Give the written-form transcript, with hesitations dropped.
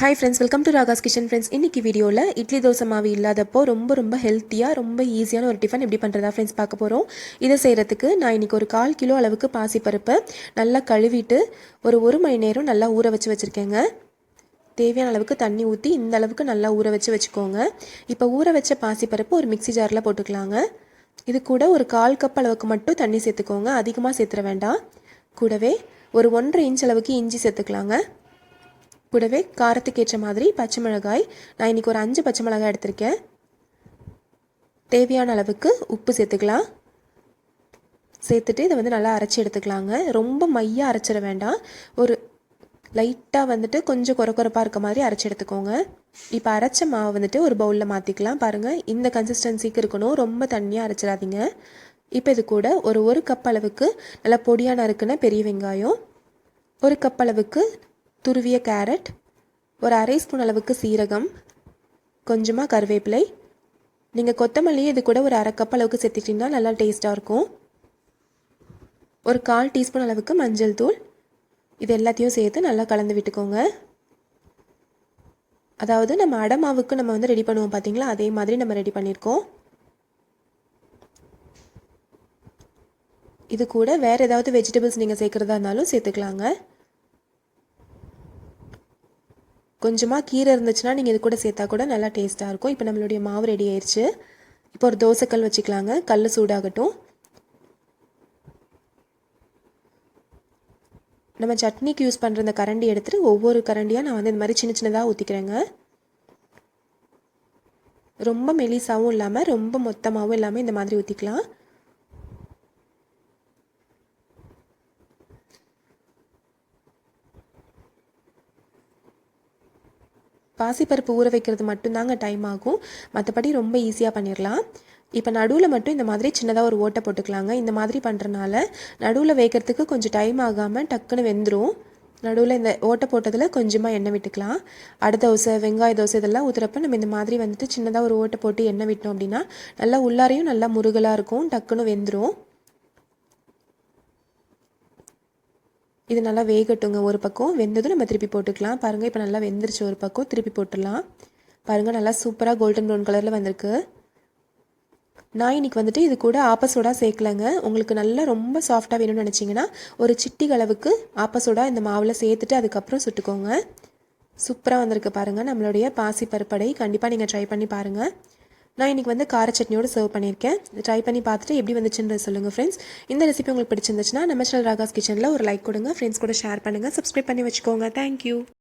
Hi friends, welcome to Raga's kitchen. Friends, இன்றைக்கி வீடியோவில் இட்லி தோசை மாவு இல்லாதப்போ ரொம்ப ஹெல்த்தியாக ரொம்ப ஈஸியான ஒரு டிஃபன் எப்படி பண்ணுறதா ஃப்ரெண்ட்ஸ் பார்க்க போகிறோம். இதை செய்கிறதுக்கு நான் இன்றைக்கி ஒரு 1/4 கிலோ அளவுக்கு பாசிப்பருப்பை நல்லா கழுவிட்டு ஒரு மணி நேரம் நல்லா ஊற வச்சுருக்கேங்க. தேவையான அளவுக்கு தண்ணி ஊற்றி இந்த அளவுக்கு நல்லா ஊற வச்சுக்கோங்க. இப்போ ஊற வச்ச பாசிப்பருப்பு ஒரு மிக்ஸி ஜாரில் போட்டுக்கலாங்க. இது கூட ஒரு 1/4 கப் அளவுக்கு மட்டும் தண்ணி சேர்த்துக்கோங்க, அதிகமாக சேர்த்துற வேண்டாம். கூடவே ஒரு 1.5 இன்ச் அளவுக்கு இஞ்சி சேர்த்துக்கலாங்க. கூடவே காரத்துக்கு ஏற்ற மாதிரி பச்சை மிளகாய், நான் இன்றைக்கி ஒரு 5 பச்சை மிளகாய் எடுத்திருக்கேன். தேவையான அளவுக்கு உப்பு சேர்த்துக்கலாம். சேர்த்துட்டு இதை நல்லா அரைச்சி எடுத்துக்கலாங்க. ரொம்ப மையாக அரைச்சிட வேண்டாம், ஒரு லைட்டாக கொஞ்சம் கொரப்பாக இருக்க மாதிரி அரைச்சி எடுத்துக்கோங்க. இப்போ அரைச்ச மாவை ஒரு பவுலில் மாற்றிக்கலாம். பாருங்கள், இந்த கன்சிஸ்டன்சிக்கு இருக்கணும், ரொம்ப தண்ணியாக அரைச்சிடாதீங்க. இப்போ இது கூட ஒரு கப் அளவுக்கு நல்லா பொடியாக நறுக்குன பெரிய வெங்காயம், 1 கப் அளவுக்கு துருவிய கேரட், ஒரு 1/2 ஸ்பூன் அளவுக்கு சீரகம், கொஞ்சமாக கருவேப்பிலை. நீங்கள் கொத்தமல்லியே இது கூட ஒரு 1/2 கப் அளவுக்கு சேர்த்துட்டிங்கன்னா நல்லா டேஸ்ட்டாக இருக்கும். ஒரு 1/4 டீஸ்பூன் அளவுக்கு மஞ்சள் தூள். இது எல்லாத்தையும் சேர்த்து நல்லா கலந்து விட்டுக்கோங்க. அதாவது நம்ம அடை மாவுக்கு நம்ம ரெடி பண்ணுவோம் பார்த்தீங்களா, அதே மாதிரி நம்ம ரெடி பண்ணியிருக்கோம். இது கூட வேறு ஏதாவது வெஜிடபிள்ஸ் நீங்கள் சேர்க்குறதா இருந்தாலும் சேர்த்துக்கலாங்க. கொஞ்சமாக கீரை இருந்துச்சுன்னா நீங்கள் இது கூட சேர்த்தா கூட நல்லா டேஸ்ட்டாக இருக்கும். இப்போ நம்மளுடைய மாவு ரெடி ஆயிடுச்சு. இப்போ ஒரு தோசைக்கல் வச்சுக்கலாங்க. கல் சூடாகட்டும். நம்ம சட்னிக்கு யூஸ் பண்ணுற இந்த கரண்டி எடுத்துகிட்டு ஒவ்வொரு கரண்டியாக நான் இந்த மாதிரி சின்னதாக ஊற்றிக்கிறேங்க. ரொம்ப மெலிசாவும் இல்லாமல் ரொம்ப மொத்தமாகவும் இல்லாமல் இந்த மாதிரி ஊற்றிக்கலாம். பாசிப்பருப்பு ஊற வைக்கிறது மட்டும்தாங்க டைம் ஆகும், மற்றபடி ரொம்ப ஈஸியாக பண்ணிடலாம். இப்போ நடுவில் மட்டும் இந்த மாதிரி சின்னதாக ஒரு ஓட்டை போட்டுக்கலாங்க. இந்த மாதிரி பண்ணுறனால நடுவில் வேகிறதுக்கு கொஞ்சம் டைம் ஆகாமல் டக்குன்னு வெந்துடும். நடுவில் இந்த ஓட்டை போட்டதில் கொஞ்சமாக எண்ணெய் விட்டுக்கலாம். அடை தோசை, வெங்காய தோசை இதெல்லாம் ஊற்றுறப்ப நம்ம இந்த மாதிரி சின்னதாக ஒரு ஓட்டை போட்டு எண்ணெய் விட்டோம் அப்படின்னா நல்லா உள்ளாரையும் நல்லா முருகலாக இருக்கும், டக்குன்னு வெந்துடும். இது நல்லா வேகட்டுங்க. ஒரு பக்கம் வெந்ததும் நம்ம திருப்பி போட்டுக்கலாம். பாருங்கள், இப்போ நல்லா வெந்துருச்சு. ஒரு பக்கம் திருப்பி போட்டுடலாம். பாருங்கள், நல்லா சூப்பராக கோல்டன் ப்ரௌன் கலரில் வந்திருக்கு. நான் இன்றைக்கி இது கூட ஆப்பசோடா சேர்க்கலைங்க. உங்களுக்கு நல்லா ரொம்ப சாஃப்டாக வேணும்னு நினச்சிங்கன்னா ஒரு சிட்டி அளவுக்கு ஆப்பசோடா இந்த மாவில் சேர்த்துட்டு அதுக்கப்புறம் சுட்டுக்கோங்க. சூப்பராக வந்திருக்கு பாருங்கள் நம்மளுடைய பாசி பருப்படை. கண்டிப்பாக நீங்கள் ட்ரை பண்ணி பாருங்கள். நான் இன்றைக்கி கார சட்னியோடு சர்வ் பண்ணியிருக்கேன். ட்ரை பண்ணி பார்த்துட்டு எப்படி வந்துச்சுன்றது சொல்லுங்கள் ஃப்ரெண்ட்ஸ். இந்த ரெசிபி உங்களுக்கு பிடிச்சிருந்துச்சுன்னா நம்ம சேனல் ராகாஸ் கிச்சனில் ஒரு லைக் கொடுங்க, ஃப்ரெண்ட்ஸ் கூட ஷேர் பண்ணுங்கள், சப்ஸ்கிரைப் பண்ணி வச்சுக்கோங்க. தேங்க்யூ.